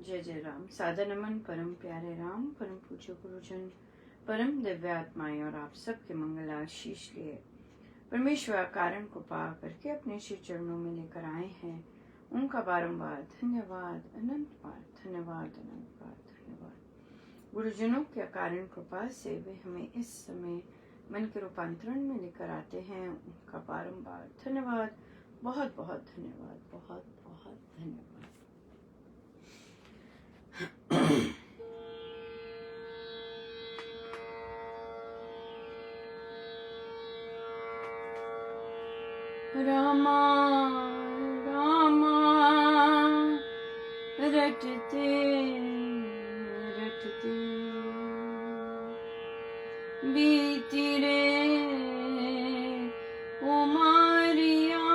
जय जय राम। सादर नमन परम प्यारे राम, परम पूज्य गुरुजन, परम दिव्य आत्माएं और आप सबके मंगल आशीष लिए परमेश्वर कारण को पा करके अपने श्री चरणों में लेकर आए हैं। उनका बारंबार धन्यवाद, अनंत बार धन्यवाद, अनंत बार धन्यवाद। गुरुजनों के कारण कृपा से वे हमें इस समय मन के रूपांतरण में लेकर आते हैं। उनका बारंबार धन्यवाद, बहुत बहुत धन्यवाद, बहुत बहुत धन्यवाद। रामा रामा रटते रटते बीती रे उमरिया।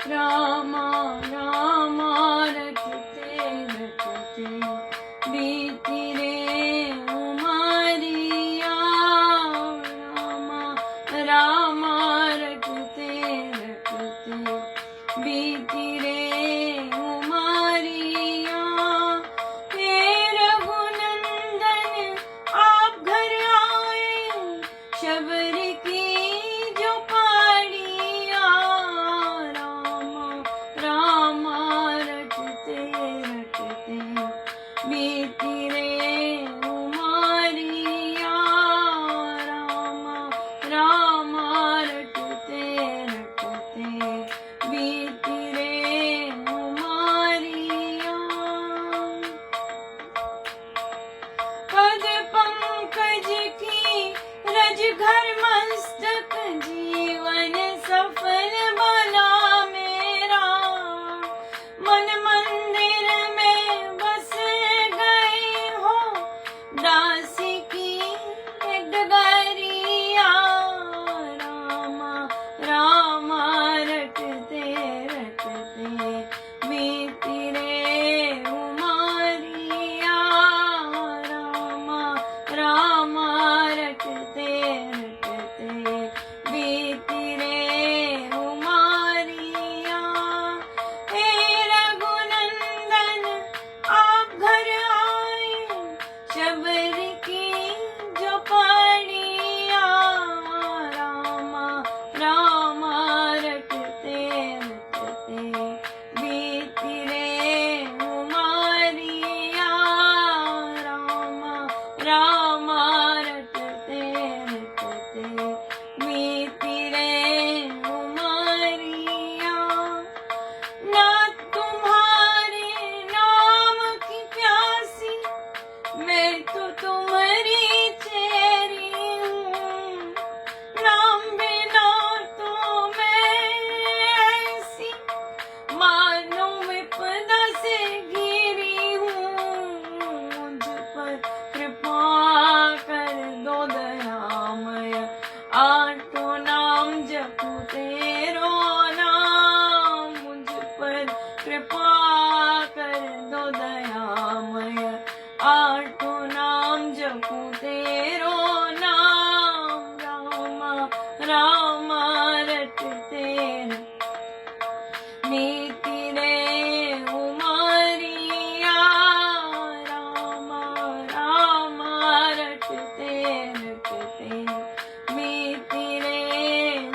रामा रामा रटते रटते बीती रे उमरिया। रामा रामा रटते रटते बीती रे उमरिया। हे रघुनंदन आप घर आए, शबर की जो पाड़िया। रामा रामा रटते रटते बीती रे उमरिया। रामा रामा रटते रटते बीती रे उमरिया। पद पंकज की रज घर मस्तक, जीवन सफल बना मेरा। मन मंदिर में बस गए हो, दासी की एक डगरिया। रामा रामा रटते रटते बीती रे उमरिया। रामा रामा रटते रटते बीती रे उमरिया। हे रघुनंदन आप घर आए, शबर की जो पाड़िया। रामा रामा रटते रटते बीती रे उमरिया। रामा रामा रटते रटते बीती रे उमरिया। ना तुम्हारे नाम की प्यासी, मैं तो तुम्हारी चेरी हूँ। नाम बिना तो मैं ऐसी, मानो विपदा से घिरी हूँ। मुझ पर कृपा कर दो दयामय, आठों नाम जपू तेरो नाम। मुझ पर कृपा कर दो दयामय, आठों नाम जपू तेरो नाम। रामा रामा रटते बीती रे उमरिया। रामा रामा रटते रटते बीती रे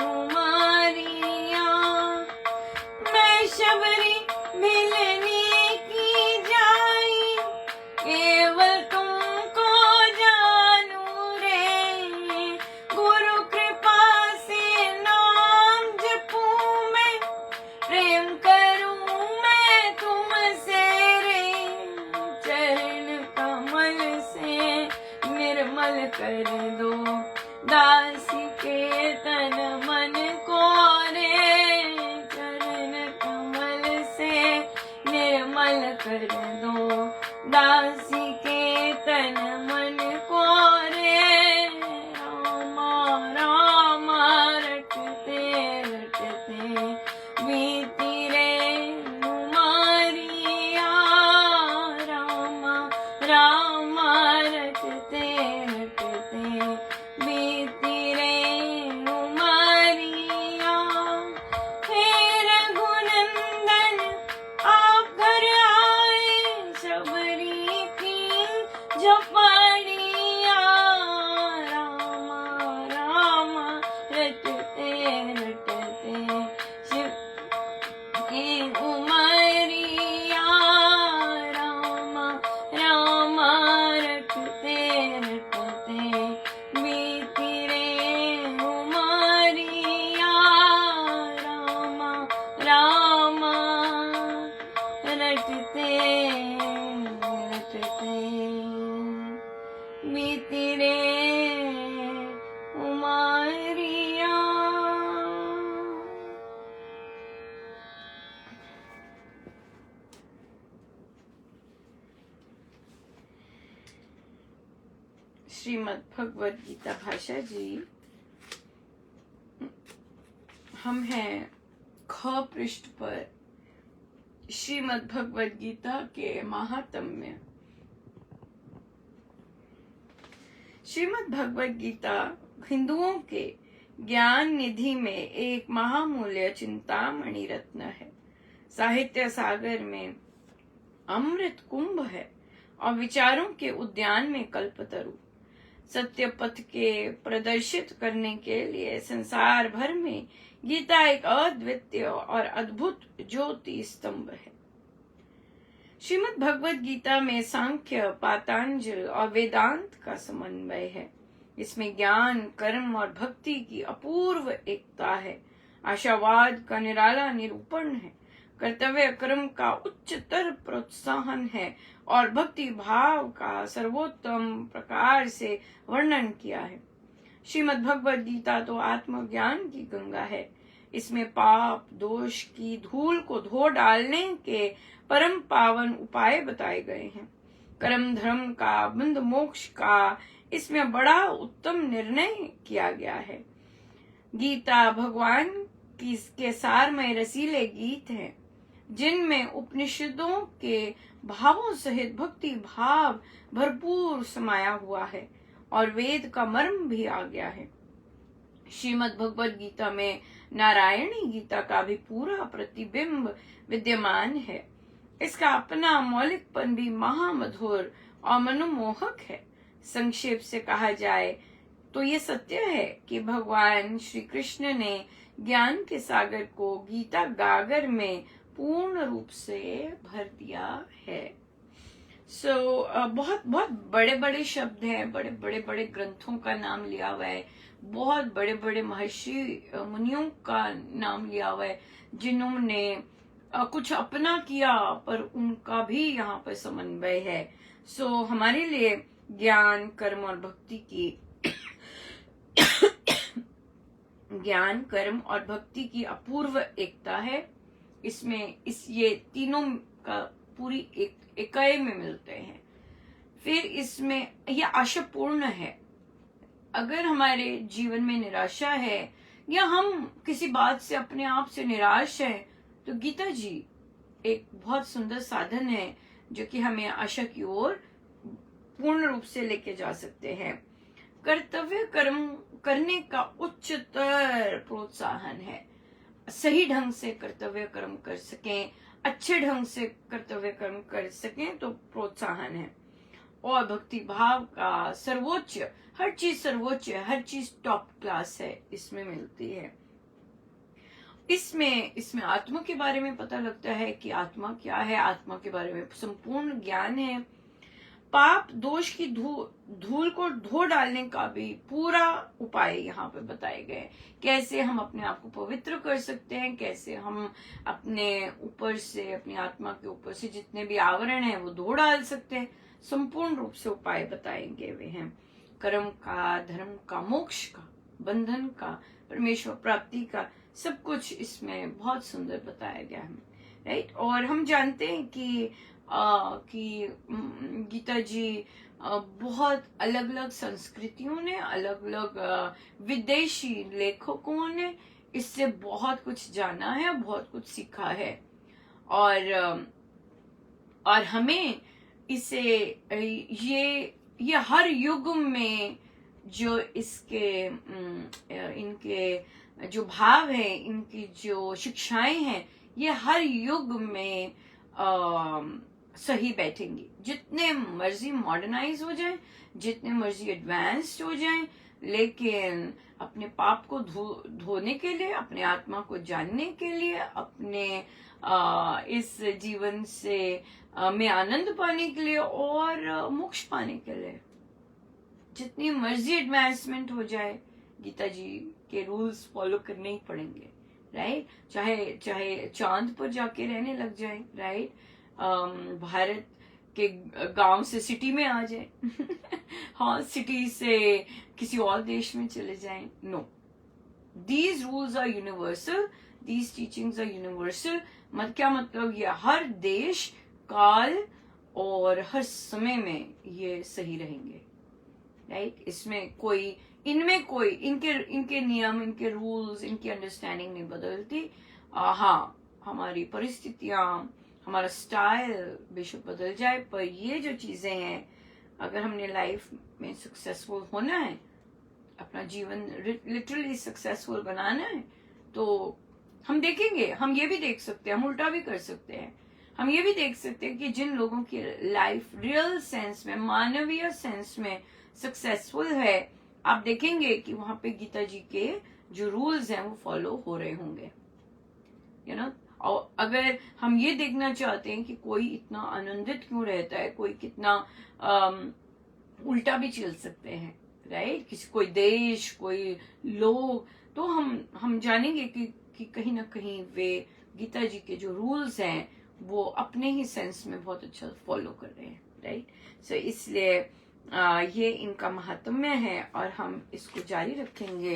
उमरिया। मैं शबरी मिलने की जाई, केवल तुमको जानू रे। गुरु कृपा से नाम जपूं मैं, प्रेम करूं मैं तुमसे रे। चरण कमल से निर्मल कर दो, दासी के तन मन को रे। चरण कमल से निर्मल कर दो, दासी के तन मन को रे। रामा रामा रटते रटते बीती रे उमरिया। रामा रामा रटते रटते बीती रे उमरिया। श्रीमद् भगवद गीता भाषा जी। हम हैं ख पृष्ठ पर श्रीमद् भगवद गीता के महात्म्य। श्रीमद् भगवद गीता हिंदुओं के ज्ञान निधि में एक महामूल्य चिंतामणि रत्न है, साहित्य सागर में अमृत कुंभ है और विचारों के उद्यान में कल्पतरु। सत्य पथ के प्रदर्शित करने के लिए संसार भर में गीता एक अद्वितीय और अद्भुत ज्योति स्तंभ है। श्रीमद् भगवद गीता में सांख्य, पातंजल और वेदांत का समन्वय है। इसमें ज्ञान, कर्म और भक्ति की अपूर्व एकता है। आशावाद का निराला निरूपण है, कर्तव्य कर्म का उच्चतर प्रोत्साहन है और भक्ति भाव का सर्वोत्तम प्रकार से वर्णन किया है। श्रीमद् भगवद गीता तो आत्मज्ञान की गंगा है। इसमें पाप दोष की धूल को धो डालने के परम पावन उपाय बताए गए हैं। कर्म धर्म का, बंध मोक्ष का इसमें बड़ा उत्तम निर्णय किया गया है। गीता भगवान के सारमय रसीले गीत हैं, जिनमें उपनिषदों के भावों सहित भक्ति भाव भरपूर समाया हुआ है और वेद का मर्म भी आ गया है। श्रीमद् भगवद गीता में नारायणी गीता का भी पूरा प्रतिबिंब विद्यमान है। इसका अपना मौलिकपन भी महामधुर और मनोमोहक है। संक्षेप से कहा जाए तो ये सत्य है कि भगवान श्री कृष्ण ने ज्ञान के सागर को गीता गागर में पूर्ण रूप से भर दिया है। बहुत बहुत बड़े बड़े शब्द हैं, बड़े बड़े ग्रंथों का नाम लिया हुआ है, बहुत बड़े बड़े महर्षि मुनियों का नाम लिया हुआ है, जिन्होंने कुछ अपना किया पर उनका भी यहाँ पर समन्वय है। हमारे लिए ज्ञान, कर्म और भक्ति की ज्ञान, कर्म और भक्ति की अपूर्व एकता है। इसमें ये तीनों का पूरी इकाई में मिलते हैं। फिर इसमें यह आशापूर्ण है। अगर हमारे जीवन में निराशा है या हम किसी बात से अपने आप से निराश हैं, तो गीता जी एक बहुत सुंदर साधन है जो कि हमें आशा की ओर पूर्ण रूप से लेके जा सकते हैं। कर्तव्य कर्म करने का उच्चतर प्रोत्साहन है। सही ढंग से कर्तव्य कर्म कर सकें, अच्छे ढंग से कर्तव्य कर्म कर सकें तो प्रोत्साहन है। और भक्ति भाव का सर्वोच्च, हर चीज सर्वोच्च है, हर चीज टॉप क्लास है, इसमें मिलती है। इसमें आत्मा के बारे में पता लगता है कि आत्मा क्या है, आत्मा के बारे में संपूर्ण ज्ञान है। पाप दोष की धूल को धो डालने का भी पूरा उपाय यहाँ पे बताए गए। कैसे हम अपने आप को पवित्र कर सकते हैं, कैसे हम अपने ऊपर से, अपनी आत्मा के ऊपर से जितने भी आवरण हैं वो धो डाल सकते हैं। संपूर्ण रूप से उपाय बताएंगे वे हैं। कर्म का, धर्म का, मोक्ष का, बंधन का, परमेश्वर प्राप्ति का, सब कुछ इसमें बहुत सुंदर बताया गया है, राइट। और हम जानते हैं कि गीता जी बहुत अलग अलग संस्कृतियों ने, अलग अलग विदेशी लेखकों ने इससे बहुत कुछ जाना है, बहुत कुछ सीखा है। और हमें इसे ये हर युग में जो इनके जो भाव है, इनकी जो शिक्षाएं हैं, ये हर युग में सही बैठेंगी। जितने मर्जी मॉडर्नाइज हो जाए, जितने मर्जी एडवांस्ड हो जाए, लेकिन अपने पाप को धोने के लिए, अपने आत्मा को जानने के लिए, अपने इस जीवन से में आनंद पाने के लिए और मोक्ष पाने के लिए जितनी मर्जी एडवांसमेंट हो जाए, गीता जी के रूल्स फॉलो करने ही पड़ेंगे, राइट। चाहे चांद पर जाके रहने लग जाए, राइट, भारत के गांव से सिटी में आ जाए हाँ, सिटी से किसी और देश में चले जाएं, no, these rules are universal, these teachings are universal. क्या मतलब, ये हर देश, काल और हर समय में ये सही रहेंगे, राइट। इनमें कोई इनके नियम, इनके रूल्स, इनकी अंडरस्टैंडिंग नहीं बदलती। हाँ, हमारी परिस्थितियां, हमारा स्टाइल बेशक बदल जाए, पर ये जो चीजें हैं, अगर हमने लाइफ में सक्सेसफुल होना है, अपना जीवन लिटरली सक्सेसफुल बनाना है, तो हम देखेंगे, हम ये भी देख सकते हैं, हम उल्टा भी कर सकते हैं। हम ये भी देख सकते हैं कि जिन लोगों की लाइफ रियल सेंस में, मानवीय सेंस में सक्सेसफुल है, आप देखेंगे कि वहां पे गीता जी के जो रूल्स हैं वो फॉलो हो रहे होंगे, यू नो। और अगर हम ये देखना चाहते हैं कि कोई इतना आनंदित क्यों रहता है, कोई कितना उल्टा भी चल सकते हैं, राइट, किसी कोई देश, कोई लोग, तो हम जानेंगे कि कहीं ना कहीं वे गीता जी के जो रूल्स हैं वो अपने ही सेंस में बहुत अच्छा फॉलो कर रहे हैं, राइट। सो इसलिए ये इनका महात्म्य है और हम इसको जारी रखेंगे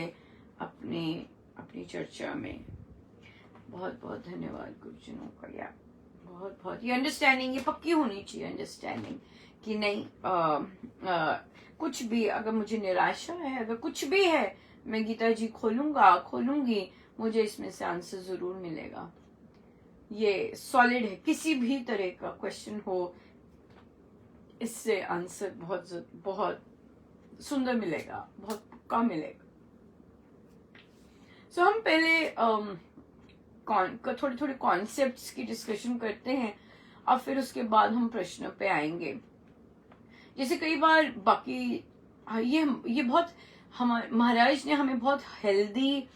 अपनी चर्चा में। बहुत बहुत धन्यवाद गुरुजनों का। या बहुत बहुत ये अंडरस्टैंडिंग, ये पक्की होनी चाहिए अंडरस्टैंडिंग कि नहीं, कुछ भी अगर मुझे निराशा है, अगर कुछ भी है, मैं गीता जी खोलूंगी, मुझे इसमें से आंसर जरूर मिलेगा। ये सॉलिड है, किसी भी तरह का क्वेश्चन हो, इससे आंसर बहुत सुंदर मिलेगा, बहुत पक्का मिलेगा। सो हम पहले थोड़े कॉन्सेप्ट्स की डिस्कशन करते हैं और फिर उसके बाद हम प्रश्न पे आएंगे। जैसे कई बार बाकी ये बहुत महाराज ने हमें बहुत हेल्दी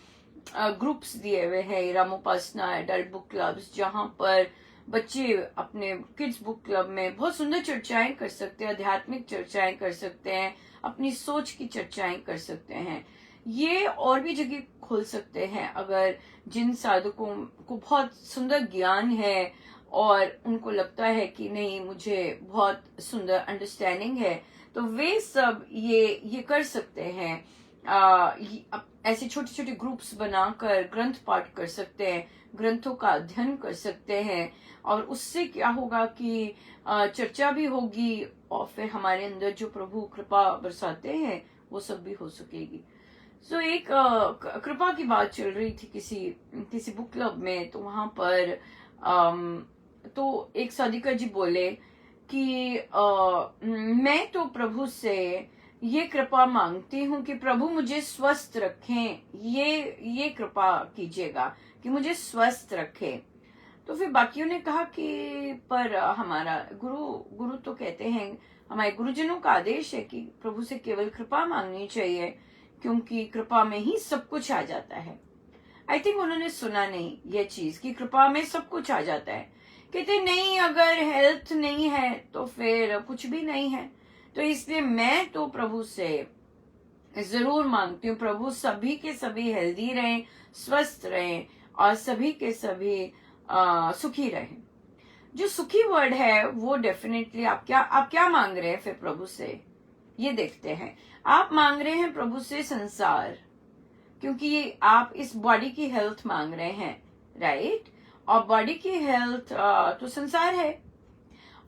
ग्रुप्स दिए हुए हैं, रामोपासना एडल्ट बुक क्लब्स, जहां पर बच्चे अपने किड्स बुक क्लब में बहुत सुंदर चर्चाएं कर सकते हैं, आध्यात्मिक चर्चाएं कर सकते हैं, अपनी सोच की चर्चाएं कर सकते हैं। ये और भी जगह खोल सकते हैं अगर जिन साधकों को बहुत सुंदर ज्ञान है और उनको लगता है कि नहीं, मुझे बहुत सुंदर अंडरस्टैंडिंग है, तो वे सब ये कर सकते हैं। ऐसे छोटे छोटे ग्रुप्स बनाकर ग्रंथ पाठ कर सकते हैं, ग्रंथों का अध्ययन कर सकते हैं, और उससे क्या होगा कि चर्चा भी होगी और फिर हमारे अंदर जो प्रभु कृपा बरसाते हैं वो सब भी हो सकेगी। सो एक कृपा की बात चल रही थी किसी बुक क्लब में, तो वहां पर तो एक साधिका जी बोले कि मैं तो प्रभु से ये कृपा मांगती हूँ कि प्रभु मुझे स्वस्थ रखें, ये कृपा कीजिएगा कि मुझे स्वस्थ रखें। तो फिर बाकियों ने कहा कि पर हमारा गुरु तो कहते हैं, हमारे गुरुजनों का आदेश है कि प्रभु से केवल कृपा मांगनी चाहिए, क्योंकि कृपा में ही सब कुछ आ जाता है। आई थिंक उन्होंने सुना नहीं ये चीज कि कृपा में सब कुछ आ जाता है। कहते नहीं, अगर हेल्थ नहीं है तो फिर कुछ भी नहीं है। तो इसलिए मैं तो प्रभु से जरूर मांगती हूँ, प्रभु सभी के सभी हेल्दी रहें, स्वस्थ रहें और सभी के सभी सुखी रहें। जो सुखी वर्ड है वो डेफिनेटली आप क्या मांग रहे हैं फिर प्रभु से, ये देखते हैं। आप मांग रहे हैं प्रभु से संसार, क्योंकि आप इस बॉडी की हेल्थ मांग रहे हैं, राइट। और बॉडी की हेल्थ तो संसार है।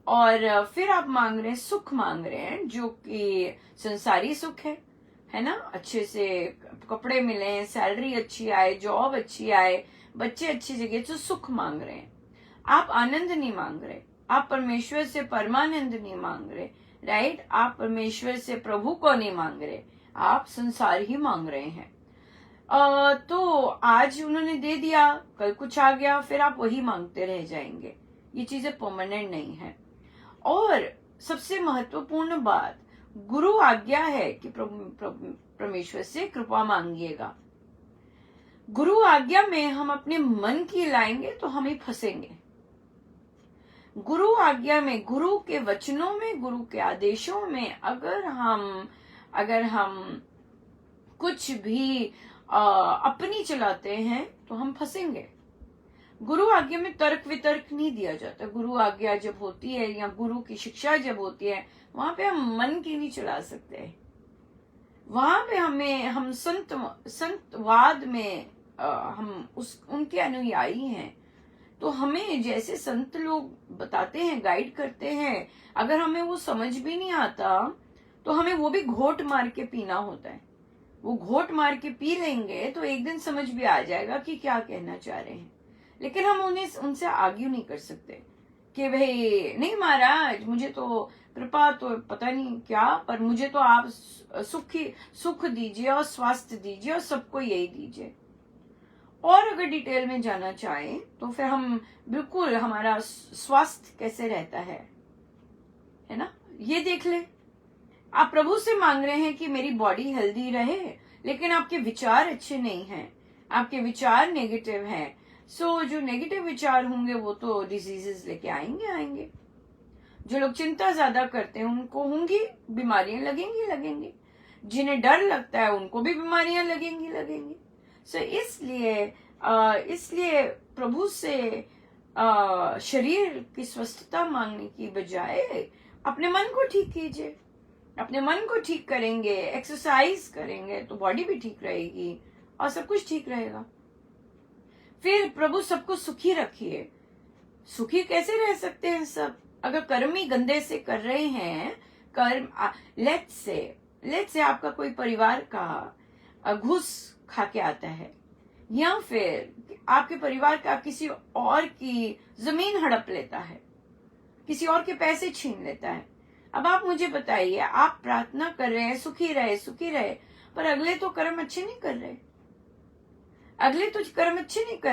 और फिर आप मांग रहे हैं, सुख मांग रहे हैं, जो कि संसारी सुख है ना, अच्छे से कपड़े मिले, सैलरी अच्छी आए, जॉब अच्छी आए, बच्चे अच्छी जगह, तो सुख मांग रहे हैं। आप आनंद नहीं मांग रहे, आप परमेश्वर से परमानंद नहीं मांग रहे, राइट। आप परमेश्वर से प्रभु को नहीं मांग रहे, आप संसार ही मांग रहे हैं। तो आज उन्होंने दे दिया, कल कुछ आ गया, फिर आप वही मांगते रह जाएंगे। ये चीजें परमानेंट नहीं है। और सबसे महत्वपूर्ण बात, गुरु आज्ञा है कि परमेश्वर से कृपा मांगिएगा। गुरु आज्ञा में हम अपने मन की लाएंगे तो हम ही फंसेंगे। गुरु आज्ञा में, गुरु के वचनों में, गुरु के आदेशों में अगर हम कुछ भी अपनी चलाते हैं तो हम फंसेंगे। गुरु आज्ञा में तर्क वितर्क नहीं दिया जाता। गुरु आज्ञा जब होती है या गुरु की शिक्षा जब होती है, वहां पे हम मन की नहीं चला सकते। वहां पे हम संतवाद में हम उनके अनुयायी हैं। तो हमें जैसे संत लोग बताते हैं, गाइड करते हैं, अगर हमें वो समझ भी नहीं आता तो हमें वो भी घोट मार के पीना होता है। वो घोट मार के पी लेंगे तो एक दिन समझ भी आ जाएगा कि क्या कहना चाह रहे हैं। लेकिन हम उनसे आर्ग्यू नहीं कर सकते कि भाई नहीं महाराज, मुझे तो कृपा तो पता नहीं क्या, पर मुझे तो आप सुख दीजिए और स्वास्थ्य दीजिए और सबको यही दीजिए। और अगर डिटेल में जाना चाहें तो फिर हम बिल्कुल हमारा स्वास्थ्य कैसे रहता है ना, ये देख ले। आप प्रभु से मांग रहे हैं कि मेरी बॉडी हेल्दी रहे, लेकिन आपके विचार अच्छे नहीं हैं, आपके विचार नेगेटिव हैं। सो जो नेगेटिव विचार होंगे वो तो डिजीजेस लेके आएंगे। जो लोग चिंता ज्यादा करते हैं उनको होंगी बीमारियां, लगेंगी। जिन्हें डर लगता है उनको भी बीमारियां लगेंगी। सो इसलिए प्रभु से शरीर की स्वस्थता मांगने की बजाय अपने मन को ठीक कीजिए। अपने मन को ठीक करेंगे, एक्सरसाइज करेंगे तो बॉडी भी ठीक रहेगी और सब कुछ ठीक रहेगा। फिर प्रभु सबको सुखी रखिए। सुखी कैसे रह सकते हैं सब? अगर कर्म ही गंदे से कर रहे हैं, कर्म लेट्स से आपका कोई परिवार का घूस खा के आता है, या फिर आपके परिवार का किसी और की जमीन हड़प लेता है, किसी और के पैसे छीन लेता है। अब आप मुझे बताइए, आप प्रार्थना कर रहे हैं सुखी रहे, पर अगले तो कर्म अच्छे नहीं कर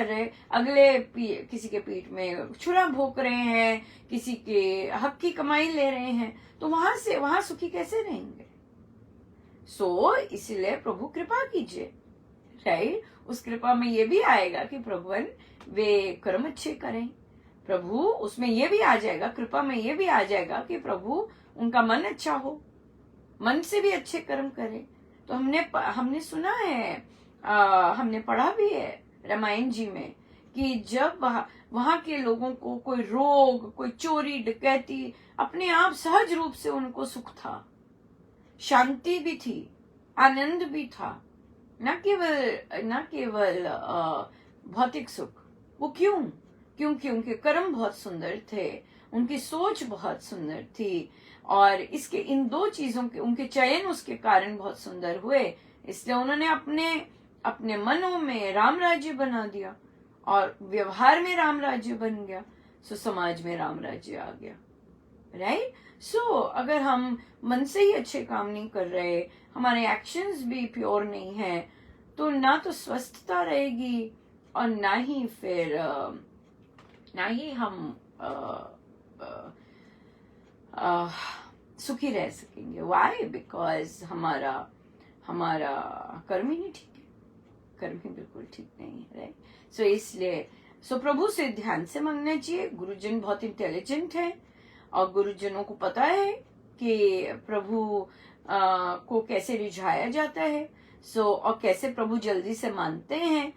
रहे, अगले किसी के पीठ में छुरा भोंक रहे हैं, किसी के हक की कमाई ले रहे हैं, तो वहां सुखी कैसे रहेंगे? सो इसलिए प्रभु कृपा कीजिए, राइट? उस कृपा में ये भी आएगा कि प्रभुवन वे कर्म अच्छे करें। प्रभु उसमें ये भी आ जाएगा, कृपा में ये भी आ जाएगा कि प्रभु उनका मन अच्छा हो, मन से भी अच्छे कर्म करें। तो हमने सुना है, हमने पढ़ा भी है रामायण जी में कि जब वहां के लोगों को कोई रोग, कोई चोरी डकैती, अपने आप सहज रूप से उनको सुख था, शांति भी थी, आनंद भी था, न केवल भौतिक सुख। वो क्योंकि उनके कर्म बहुत सुंदर थे, उनकी सोच बहुत सुंदर थी, और इन दो चीजों के उनके चयन उसके कारण बहुत सुंदर हुए। इसलिए उन्होंने अपने मनों में राम राज्य बना दिया और व्यवहार में राम राज्य बन गया। सो समाज में राम राज्य आ गया, राइट? सो अगर हम मन से ही अच्छे काम नहीं कर रहे, हमारे एक्शंस भी प्योर नहीं है, तो ना तो स्वस्थता रहेगी और ना ही हम सुखी रह सकेंगे। वाई? बिकॉज हमारा कर्म ही नहीं ठीक है, कर्म ही बिल्कुल ठीक नहीं है, राइट? सो इसलिए प्रभु से ध्यान से मांगना चाहिए। गुरुजन बहुत इंटेलिजेंट है और गुरुजनों को पता है कि प्रभु को कैसे रिझाया जाता है, और कैसे प्रभु जल्दी से मानते हैं।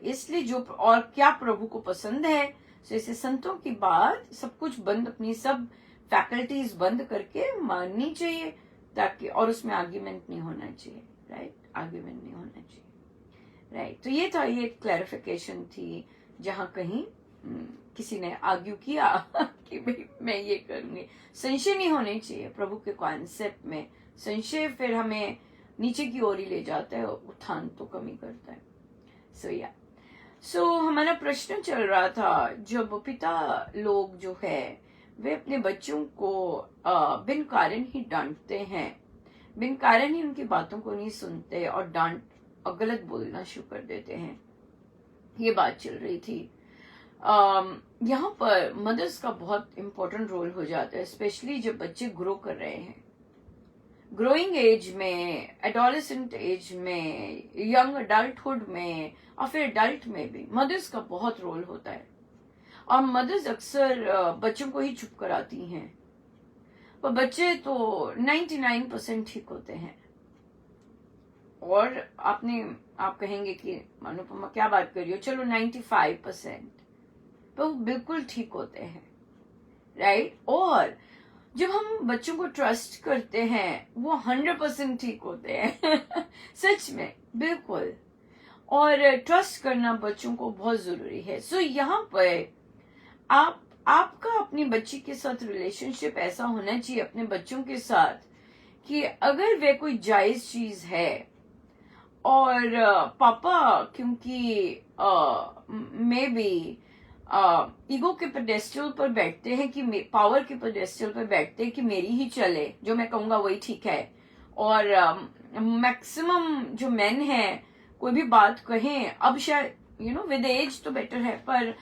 इसलिए और क्या प्रभु को पसंद है, इसे संतों की बात सब कुछ बंद, अपनी सब फैकल्टीज बंद करके माननी चाहिए, ताकि, और उसमें आर्ग्यूमेंट नहीं होना चाहिए, राइट? आर्ग्यूमेंट नहीं होना चाहिए, राइट? तो ये क्लैरिफिकेशन थी, जहां कहीं किसी ने आर्ग्यू किया कि भाई मैं ये करूंगी। संशय नहीं होने चाहिए प्रभु के कॉन्सेप्ट में। संशय फिर हमें नीचे की ओर ही ले जाता है, उत्थान तो कमी करता है। हमारा प्रश्न चल रहा था, जब पिता लोग जो है वे अपने बच्चों को बिन कारण ही डांटते हैं, बिन कारण ही उनकी बातों को नहीं सुनते और गलत बोलना शुरू कर देते हैं, ये बात चल रही थी। यहाँ पर मदर्स का बहुत इंपॉर्टेंट रोल हो जाता है, स्पेशली जब बच्चे ग्रो कर रहे हैं, ग्रोइंग एज में, एडोलेसेंट एज में, यंग अडल्टहुड में और फिर एडल्ट में भी मदर्स का बहुत रोल होता है। और मदर्स अक्सर बच्चों को ही चुप कराती हैं, पर बच्चे तो 99% ठीक होते हैं। और आप कहेंगे कि अनुपमा क्या बात कर रही हो, चलो 95%, तो वो बिल्कुल ठीक होते हैं, राइट? और जब हम बच्चों को ट्रस्ट करते हैं वो 100% ठीक होते हैं सच में, बिल्कुल। और ट्रस्ट करना बच्चों को बहुत जरूरी है। यहाँ पर आपका अपनी बच्ची के साथ रिलेशनशिप ऐसा होना चाहिए, अपने बच्चों के साथ, कि अगर वे कोई जायज चीज है और पापा क्योंकि मे बी ईगो के पेडेस्टल पर बैठते हैं कि पावर के पेडेस्टल पर बैठते हैं कि मेरी ही चले, जो मैं कहूंगा वही ठीक है, और मैक्सिमम जो मेन है कोई भी बात कहें, अब शायद विद एज तो बेटर है, पर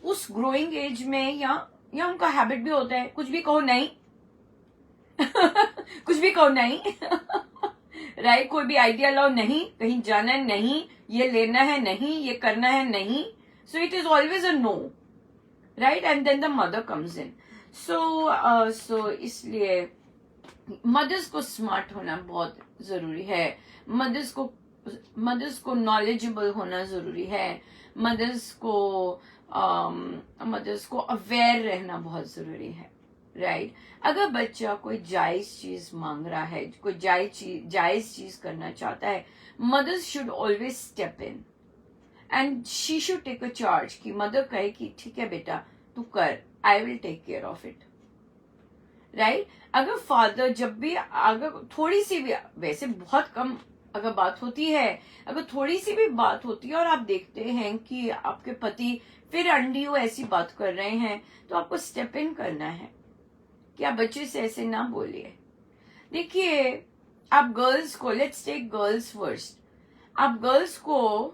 उस ग्रोइंग एज में या उनका हैबिट भी होता है कुछ भी कहो नहीं कुछ भी कहो नहीं राइट, कोई भी आइडिया लाओ नहीं, कहीं जाना है नहीं, ये लेना है नहीं, ये करना है नहीं, so it is always a no, right? And then the mother comes in. So इसलिए मदर्स को स्मार्ट होना बहुत जरूरी है, मदर्स को नॉलेजेबल होना जरूरी है, मदर्स को अवेयर रहना बहुत जरूरी है, राइट? अगर बच्चा कोई जायज चीज मांग रहा है, कोई जायज चीज करना चाहता है, mothers should always step in and she should take a charge, कि मदर कहे कि ठीक है बेटा तू कर, I will take care of it, right? अगर फादर जब भी अगर थोड़ी सी भी, वैसे बहुत कम अगर बात होती है, अगर थोड़ी सी भी बात होती है और आप देखते हैं कि आपके पति फिर अंडियो ऐसी बात कर रहे हैं, तो आपको स्टेप इन करना है कि आप बच्चे से ऐसे ना बोलिए। देखिए, आप गर्ल्स को, लेट्स टेक गर्ल्स फर्स्ट, आप गर्ल्स को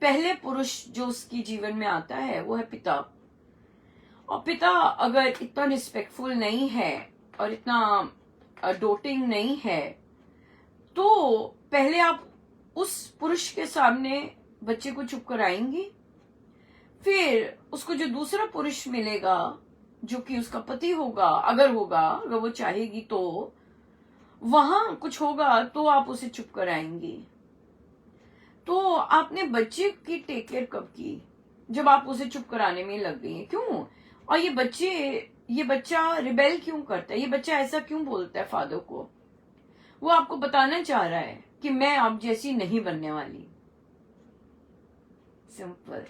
पहले पुरुष जो उसकी जीवन में आता है वो है पिता, और पिता अगर इतना रिस्पेक्टफुल नहीं है और इतना डोटिंग नहीं है, तो पहले आप उस पुरुष के सामने बच्चे को चुप कराएंगी, फिर उसको जो दूसरा पुरुष मिलेगा जो कि उसका पति होगा, अगर वो चाहेगी तो वहां कुछ होगा तो आप उसे चुप कराएंगी। तो आपने बच्चे की टेक केयर कब की? जब आप उसे चुप कराने में लग गई हैं। क्यों? और ये बच्चा रिबेल क्यों करता है? ये बच्चा ऐसा क्यों बोलता है फादर को? वो आपको बताना चाह रहा है कि मैं आप जैसी नहीं बनने वाली। सिंपल,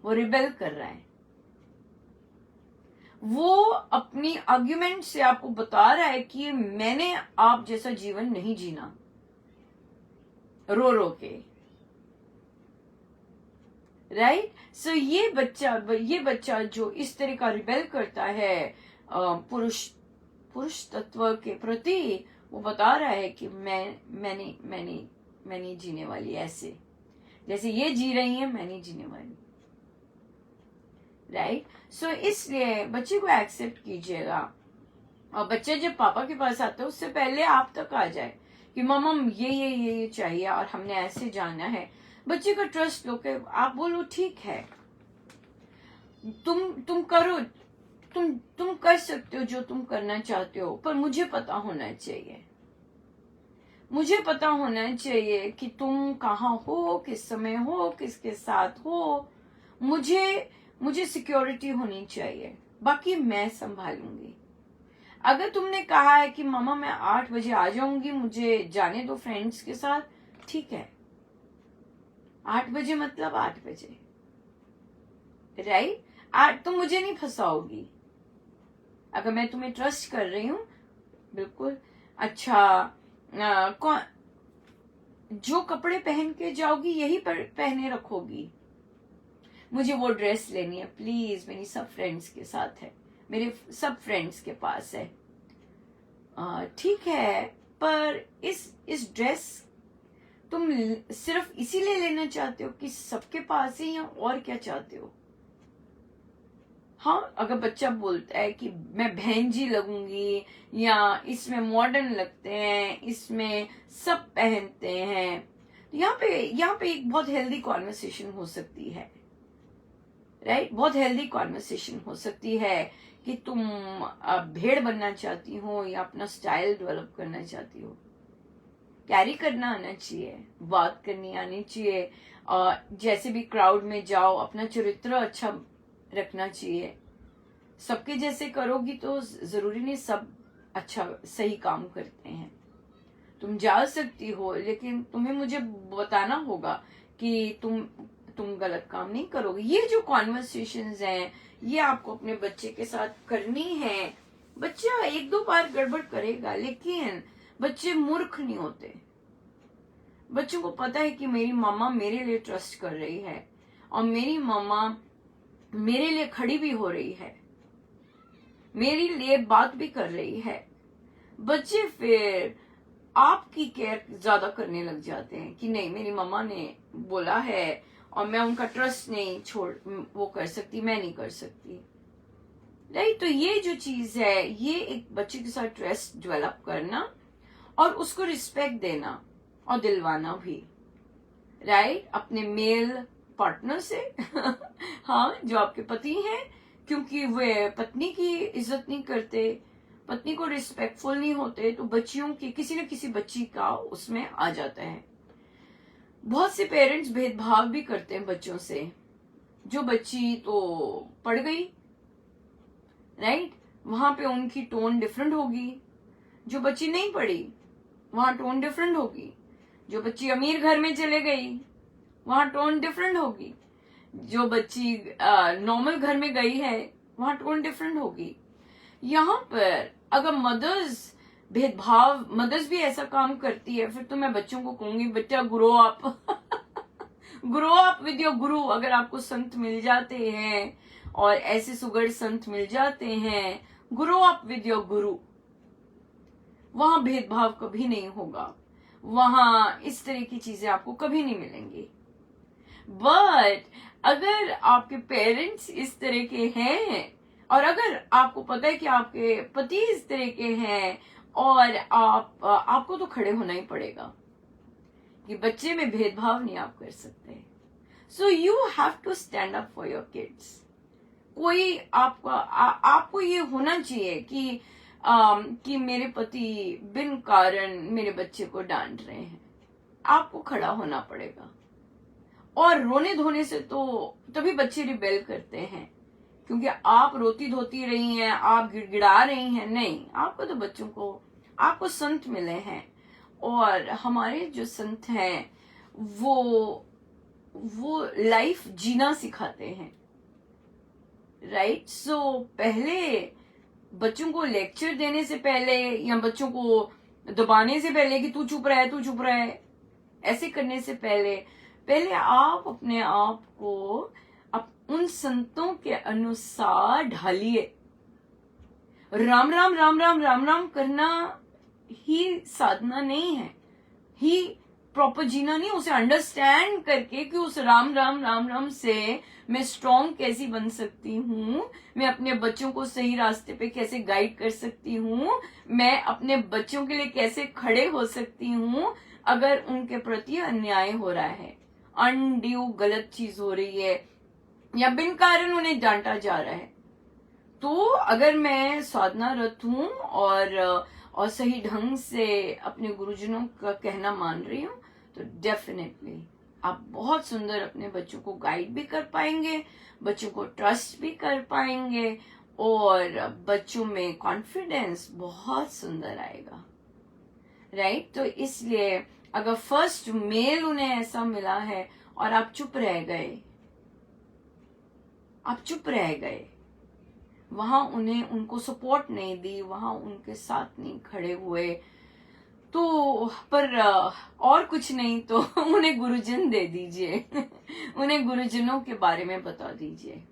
वो रिबेल कर रहा है। वो अपनी आर्ग्यूमेंट से आपको बता रहा है कि मैंने आप जैसा जीवन नहीं जीना, रो रो के, राइट? सो ये बच्चा जो इस तरह का रिबेल करता है पुरुष तत्व के प्रति, वो बता रहा है कि मैं नहीं जीने वाली ऐसे, जैसे ये जी रही है मैं नहीं जीने वाली, राइट? सो इसलिए बच्चे को एक्सेप्ट कीजिएगा, और बच्चा जब पापा के पास आता है उससे पहले आप तक आ जाए कि मम्मा ये चाहिए और हमने ऐसे जाना है। बच्चे का ट्रस्ट लो के आप बोलो ठीक है, तुम करो, तुम कर सकते हो जो तुम करना चाहते हो, पर मुझे पता होना चाहिए, मुझे पता होना चाहिए कि तुम कहाँ हो, किस समय हो, किसके साथ हो, मुझे सिक्योरिटी होनी चाहिए, बाकी मैं संभालूंगी। अगर तुमने कहा है कि मामा मैं 8 बजे आ जाऊंगी, मुझे जाने दो फ्रेंड्स के साथ, ठीक है, 8 बजे मतलब 8 बजे, राइट? तुम मुझे नहीं फंसाओगी अगर मैं तुम्हें ट्रस्ट कर रही हूं, बिल्कुल। अच्छा, कौन जो कपड़े पहन के जाओगी यही पहने रखोगी? मुझे वो ड्रेस लेनी है प्लीज, मेरी सब फ्रेंड्स के साथ है, मेरे सब फ्रेंड्स के पास है, ठीक है, पर इस ड्रेस तुम सिर्फ इसीलिए लेना चाहते हो कि सबके पास ही, या और क्या चाहते हो? हाँ, अगर बच्चा बोलता है कि मैं बहन जी लगूंगी, या इसमें मॉडर्न लगते हैं, इसमें सब पहनते हैं, तो यहाँ पे एक बहुत हेल्दी कॉन्वर्सेशन हो सकती है, राइट? बहुत हेल्दी कॉन्वर्सेशन हो सकती है कि तुम भेड़ बनना चाहती हो या अपना स्टाइल डेवलप करना चाहती हो। कैरी करना आना चाहिए, बात करनी आनी चाहिए, जैसे भी क्राउड में जाओ अपना चरित्र अच्छा रखना चाहिए। सबके जैसे करोगी तो जरूरी नहीं सब अच्छा सही काम करते हैं। तुम जा सकती हो, लेकिन तुम्हें मुझे बताना होगा कि तुम गलत काम नहीं करोगे। ये जो कॉन्वर्सेशंस हैं, ये आपको अपने बच्चे के साथ करनी है। बच्चा 1-2 बार गड़बड़ करेगा, लेकिन बच्चे मूर्ख नहीं होते। बच्चों को पता है कि मेरी मामा मेरे लिए ट्रस्ट कर रही है और मेरी मामा मेरे लिए खड़ी भी हो रही है, मेरे लिए बात भी कर रही है। बच्चे फिर आपकी केयर ज्यादा करने लग जाते हैं कि नहीं, मेरी मम्मा ने बोला है और मैं उनका ट्रस्ट नहीं छोड़ वो कर सकती, मैं नहीं कर सकती। राइट, तो ये जो चीज है, ये एक बच्चे के साथ ट्रस्ट डेवलप करना और उसको रिस्पेक्ट देना और दिलवाना भी। राइट, अपने मेल पार्टनर से हाँ, जो आपके पति हैं, क्योंकि वे पत्नी की इज्जत नहीं करते, पत्नी को रिस्पेक्टफुल नहीं होते, तो बच्चियों की किसी न किसी बच्ची का उसमें आ जाता है। बहुत से पेरेंट्स भेदभाव भी करते हैं बच्चों से। जो बच्ची तो पढ़ गई, राइट, वहां पे उनकी टोन डिफरेंट होगी। जो बच्ची नहीं पढ़ी, वहां टोन डिफरेंट होगी। जो बच्ची अमीर घर में चले गई, वहां टोन डिफरेंट होगी। जो बच्ची नॉर्मल घर में गई है, वहां टोन डिफरेंट होगी। यहाँ पर अगर मदर्स भी ऐसा काम करती है, फिर तो मैं बच्चों को कहूंगी, बेटा grow up grow up with your गुरु। अगर आपको संत मिल जाते हैं और ऐसे सुगढ़ संत मिल जाते हैं, ग्रो अप विद योर गुरु। वहां भेदभाव कभी नहीं होगा, वहां इस तरह की चीजें आपको कभी नहीं मिलेंगी। बट अगर आपके पेरेंट्स इस तरह के हैं और अगर आपको पता है कि आपके पति इस तरह के हैं, और आपको तो खड़े होना ही पड़ेगा कि बच्चे में भेदभाव नहीं आप कर सकते। So you have to stand up for your kids. कोई आपको ये होना चाहिए कि मेरे पति बिन कारण मेरे बच्चे को डांट रहे हैं। आपको खड़ा होना पड़ेगा। और रोने धोने से तो तभी बच्चे रिबेल करते हैं, क्योंकि आप रोती धोती रही हैं, आप गिड़गिड़ा रही हैं। नहीं, आपको तो बच्चों को, आपको संत मिले हैं, और हमारे जो संत हैं वो लाइफ जीना सिखाते हैं। राइट, सो पहले बच्चों को लेक्चर देने से पहले या बच्चों को दबाने से पहले कि तू चुप रहे, ऐसे करने से पहले आप अपने आप को उन संतों के अनुसार ढालिए। राम राम राम राम राम राम करना ही साधना नहीं है, ही प्रॉपर जीना नहीं। उसे अंडरस्टैंड करके कि उस राम राम राम राम से मैं स्ट्रॉन्ग कैसी बन सकती हूँ, मैं अपने बच्चों को सही रास्ते पे कैसे गाइड कर सकती हूँ, मैं अपने बच्चों के लिए कैसे खड़े हो सकती हूँ अगर उनके प्रति अन्याय हो रहा है, अनड्यू गलत चीज हो रही है, या बिन कारण उन्हें डांटा जा रहा है। तो अगर मैं साधनारत हूँ और सही ढंग से अपने गुरुजनों का कहना मान रही हूँ, तो डेफिनेटली आप बहुत सुंदर अपने बच्चों को गाइड भी कर पाएंगे, बच्चों को ट्रस्ट भी कर पाएंगे, और बच्चों में कॉन्फिडेंस बहुत सुंदर आएगा। राइट, तो इसलिए अगर फर्स्ट मेल उन्हें ऐसा मिला है और आप चुप रह गए, वहां उनको सपोर्ट नहीं दी, वहां उनके साथ नहीं खड़े हुए, तो पर और कुछ नहीं तो उन्हें गुरुजन दे दीजिए उन्हें गुरुजनों के बारे में बता दीजिए।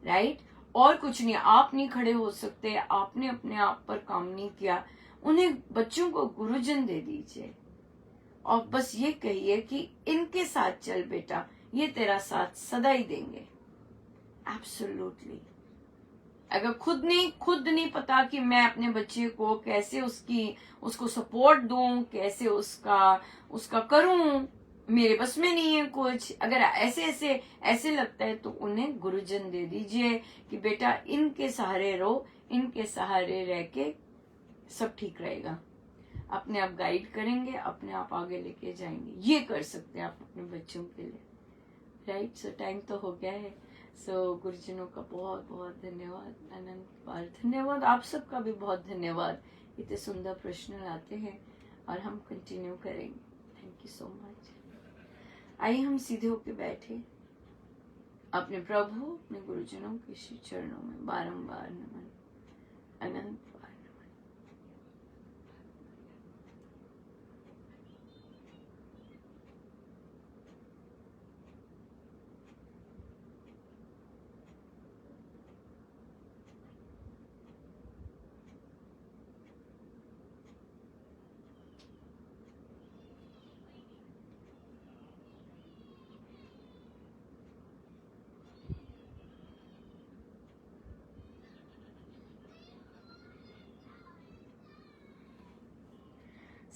राइट, और कुछ नहीं। आप नहीं खड़े हो सकते, आपने अपने आप पर काम नहीं किया, उन्हें बच्चों को गुरुजन दे दीजिए और बस ये कहिए कि इनके साथ चल बेटा, ये तेरा साथ सदा ही देंगे। एब्सोल्युटली। अगर खुद नहीं पता कि मैं अपने बच्चे को कैसे उसको सपोर्ट दूं, कैसे उसका करूं, मेरे बस में नहीं है कुछ, अगर ऐसे लगता है तो उन्हें गुरुजन दे दीजिए कि बेटा इनके सहारे रहो, इनके सहारे रह के सब ठीक रहेगा। अपने आप गाइड करेंगे, अपने आप आगे लेके जाएंगे। ये कर सकते हैं आप अपने बच्चों के लिए। राइट, सो टाइम तो हो गया है। सो गुरुजनों का बहुत बहुत धन्यवाद, अनंत बार धन्यवाद। आप सबका भी बहुत धन्यवाद। इतने सुंदर प्रश्न लाते हैं और हम कंटिन्यू करेंगे। Thank you so much. आइए हम सीधे होके बैठे, अपने प्रभु, अपने गुरुजनों के श्री चरणों में बारंबार नमन, अनंत बार नमन।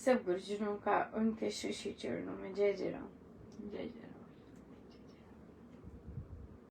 सब गुरुजनों का उनके श्री श्री चरणों में जय जय राम। जय जय।